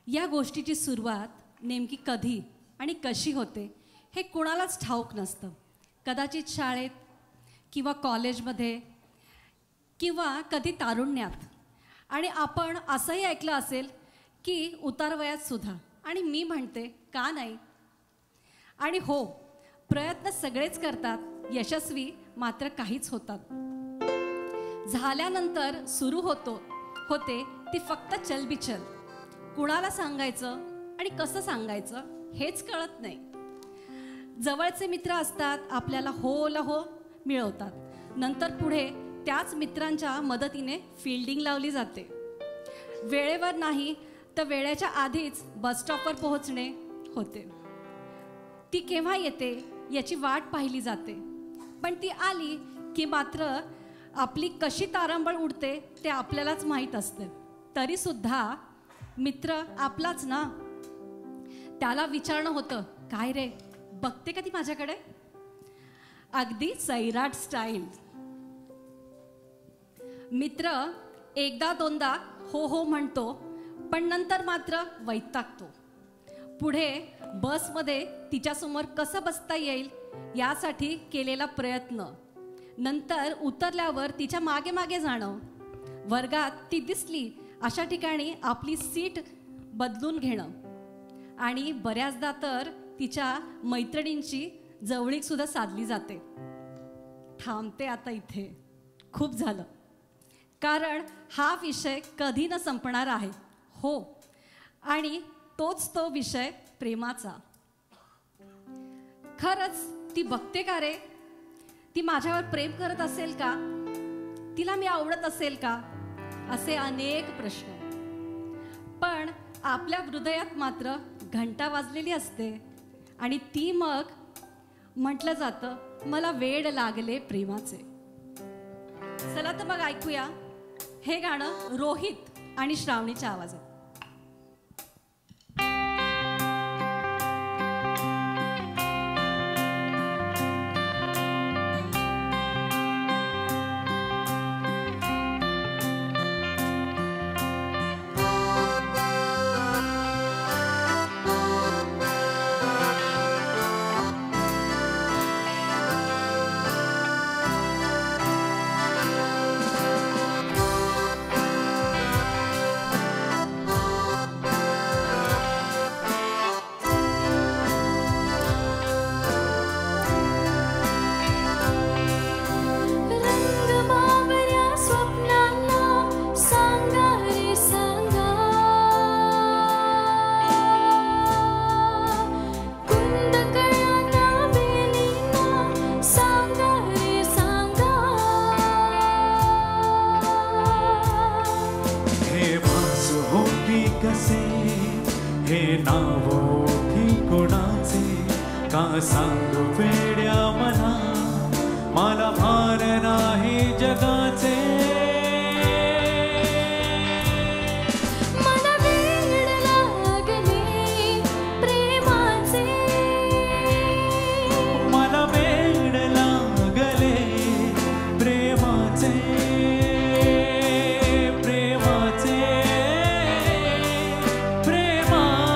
या गोष्टीची सुरुवात नेमकी कधी आणि कशी होते हे कुणालाच ठाऊक नसतं. कदाचित शाळेत किंवा कॉलेजमध्ये किंवा कधी तारुण्यात. आणि आपण असंही ऐकलं असेल की उतारवयात सुद्धा. आणि मी म्हणते का नाही. आणि हो, प्रयत्न सगळेच करतात, यशस्वी मात्र काहीच होतात. झाल्यानंतर सुरू होते ती फक्त चलबिचल. कुणाला सांगायचं आणि कसं सांगायचं हेच कळत नाही. जवळचे मित्र असतात, आपल्याला होला हो मिळवतात. नंतर पुढे त्याच मित्रांच्या मदतीने फिल्डिंग लावली जाते. वेळेवर नाही तर वेळेच्या आधीच बसस्टॉपवर पोहोचणे होते. ती केव्हा येते याची वाट पाहिली जाते. पण ती आली की मात्र आपली कशी तारंबळ उडते ते आपल्यालाच माहीत असते. तरीसुद्धा मित्र आपलाच ना. त्याला विचारणं होतं, काय रे बघते का ती माझ्याकडे. अगदी सैराट स्टाईल. मित्र एकदा दोनदा हो हो म्हणतो, पण नंतर मात्र वैतागतो. पुढे बसमध्ये तिच्यासमोर कसं बसता येईल यासाठी केलेला प्रयत्न. नंतर उतरल्यावर तिच्या मागे मागे जाणं. वर्गात ती दिसली अशा ठिकाणी आपली सीट बदलून घेणं. आणि बऱ्याचदा तर तिच्या मैत्रिणींची जवळीकसुद्धा साधली जाते. थांबते आता इथे, खूप झालं. कारण हा विषय कधी न संपणार आहे. हो, आणि तोच तो विषय प्रेमाचा. खरंच ती बघते का रे. ती माझ्यावर प्रेम करत असेल का. तिला मी आवडत असेल का. असे अनेक प्रश्न. पण आपल्या हृदयात मात्र घंटा वाजलेली असते. आणि ती मग म्हटलं जातं, मला वेड लागले प्रेमाचे. चला तर मग ऐकूया हे गाणं रोहित आणि श्रावणीच्या आवाजात. सांगू वेड्या मना, मला भार नाही जगाचे. मला वेड लागले प्रेमाचे. मला वेड लागले प्रेमाचे. प्रेमाचे प्रेमाचे.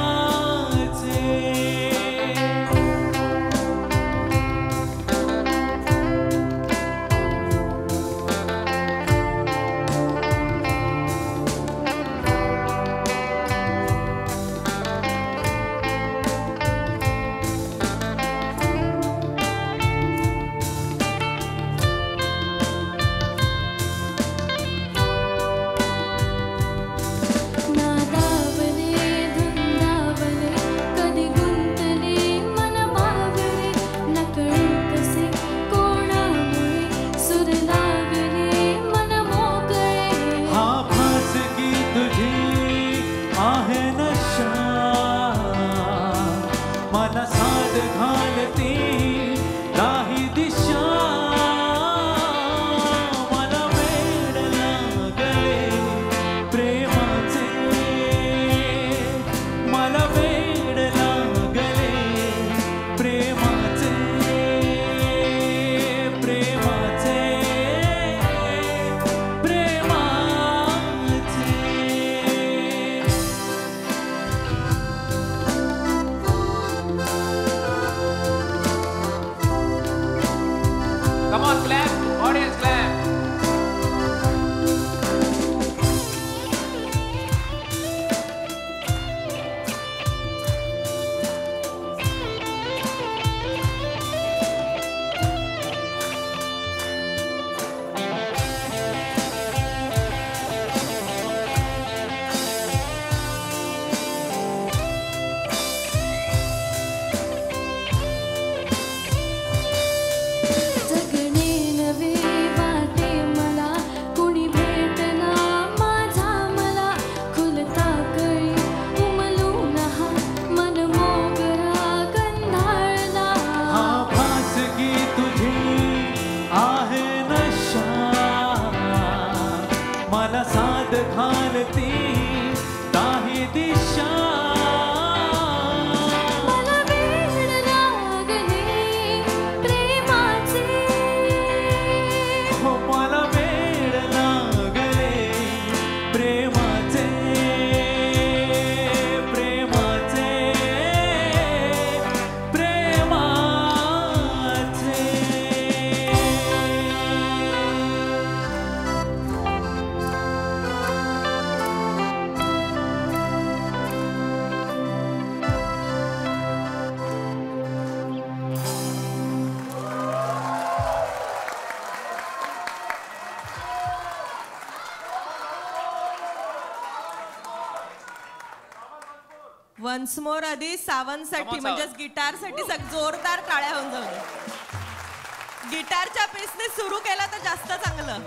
वन्स मोर आधी सावंतसाठी म्हणजेच गिटारसाठी जोरदार टाळ्या होऊन जाऊ दे. गिटारच्या पेसने सुरू केला तर जास्त चांगलं.